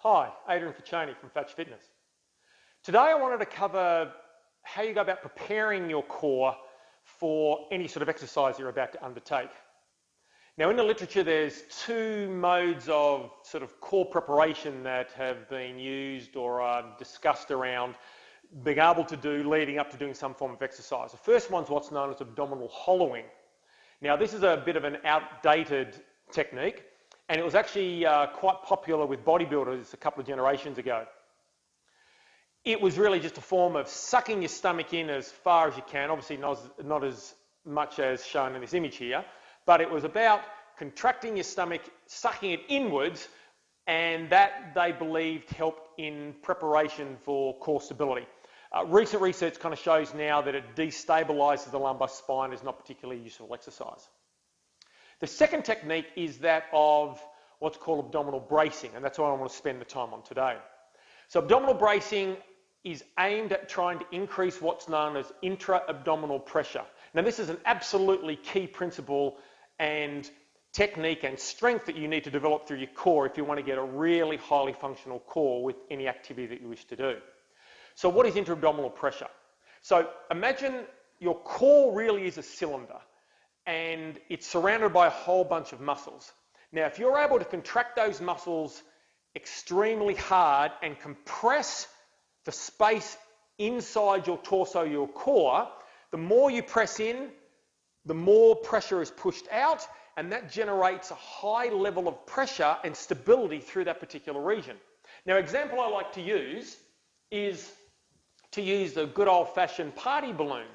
Hi, Adrian from Fatch Fitness. Today I wanted to cover how you go about preparing your core for any sort of exercise you're about to undertake. Now in the literature there's two modes of sort of core preparation that have been used or are discussed around being able to do leading up to doing some form of exercise. The first one's what's known as abdominal hollowing. Now this is a bit of an outdated technique, and it was actually quite popular with bodybuilders a couple of generations ago. It was really just a form of sucking your stomach in as far as you can, obviously not as much as shown in this image here, but it was about contracting your stomach, sucking it inwards, and that they believed helped in preparation for core stability. Recent research kind of shows now that it destabilizes the lumbar spine as not particularly useful exercise. The second technique is that of what's called abdominal bracing, and that's what I want to spend the time on today. So abdominal bracing is aimed at trying to increase what's known as intra abdominal pressure. Now this is an absolutely key principle and technique and strength that you need to develop through your core if you want to get a really highly functional core with any activity that you wish to do. So what is intra abdominal pressure? So imagine your core really is a cylinder, and it's surrounded by a whole bunch of muscles. Now, if you're able to contract those muscles extremely hard and compress the space inside your torso, your core, the more you press in, the more pressure is pushed out, and that generates a high level of pressure and stability through that particular region. Now, an example I like to use is to use the good old-fashioned party balloon.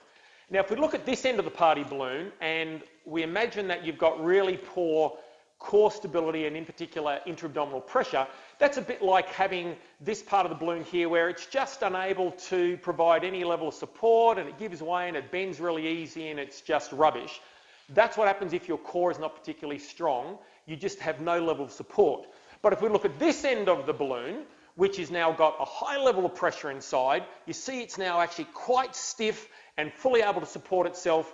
Now, if we look at this end of the party balloon and we imagine that you've got really poor core stability and in particular intra-abdominal pressure, that's a bit like having this part of the balloon here where it's just unable to provide any level of support and it gives way and it bends really easy and it's just rubbish. That's what happens if your core is not particularly strong. You just have no level of support. But if we look at this end of the balloon, which has now got a high level of pressure inside, you see it's now actually quite stiff and fully able to support itself.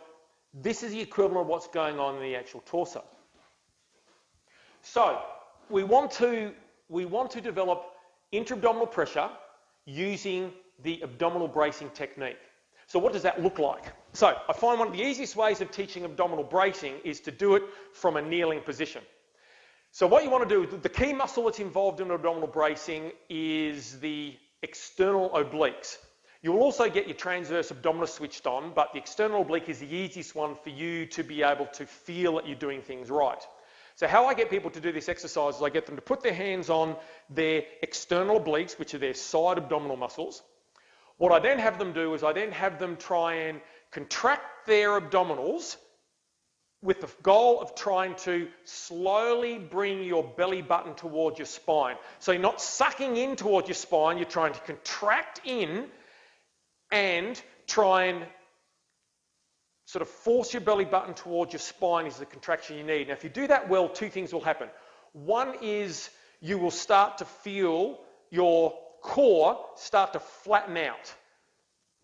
This is the equivalent of what's going on in the actual torso. So we want to develop intra-abdominal pressure using the abdominal bracing technique. So what does that look like? So I find one of the easiest ways of teaching abdominal bracing is to do it from a kneeling position. So what you want to do, the key muscle that's involved in abdominal bracing is the external obliques. You will also get your transverse abdominis switched on, but the external oblique is the easiest one for you to be able to feel that you're doing things right. So how I get people to do this exercise is I get them to put their hands on their external obliques, which are their side abdominal muscles. What I then have them do is I then have them try and contract their abdominals with the goal of trying to slowly bring your belly button towards your spine. So you're not sucking in towards your spine, you're trying to contract in and try and sort of force your belly button towards your spine is the contraction you need. Now if you do that well, two things will happen. One is you will start to feel your core start to flatten out.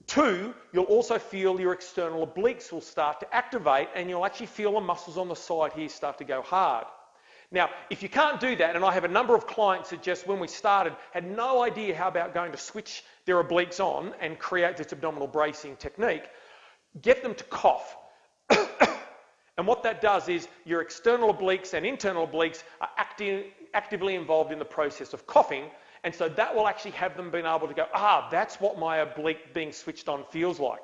Two, you'll also feel your external obliques will start to activate and you'll actually feel the muscles on the side here start to go hard. Now, if you can't do that, and I have a number of clients that just when we started had no idea how about going to switch their obliques on and create this abdominal bracing technique, get them to cough. And what that does is your external obliques and internal obliques are actively involved in the process of coughing. And so that will actually have them being able to go, that's what my oblique being switched on feels like.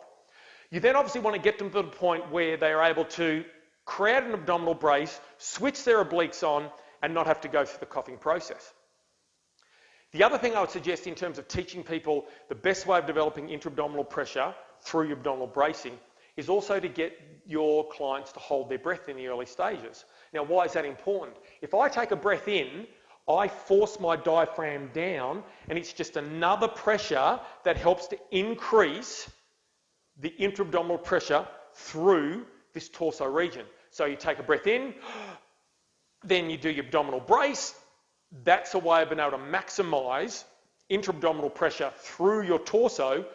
You then obviously want to get them to the point where they are able to create an abdominal brace, switch their obliques on, and not have to go through the coughing process. The other thing I would suggest in terms of teaching people the best way of developing intra-abdominal pressure through your abdominal bracing is also to get your clients to hold their breath in the early stages. Now, why is that important? If I take a breath in, I force my diaphragm down, and it's just another pressure that helps to increase the intra-abdominal pressure through this torso region. So you take a breath in, then you do your abdominal brace. That's a way of being able to maximize intra-abdominal pressure through your torso,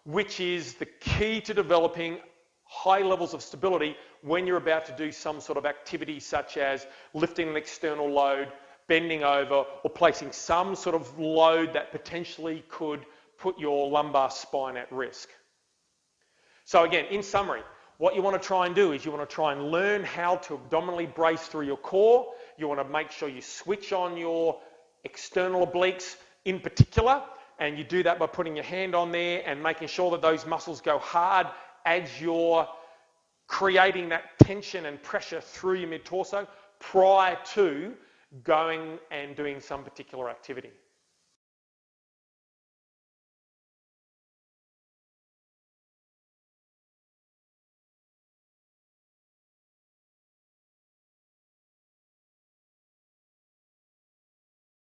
which is the key to developing high levels of stability when you're about to do some sort of activity such as lifting an external load, bending over, or placing some sort of load that potentially could put your lumbar spine at risk. So again, in summary, what you want to try and do is you want to try and learn how to abdominally brace through your core. You want to make sure you switch on your external obliques in particular, and you do that by putting your hand on there and making sure that those muscles go hard as you're creating that tension and pressure through your mid-torso prior to going and doing some particular activity.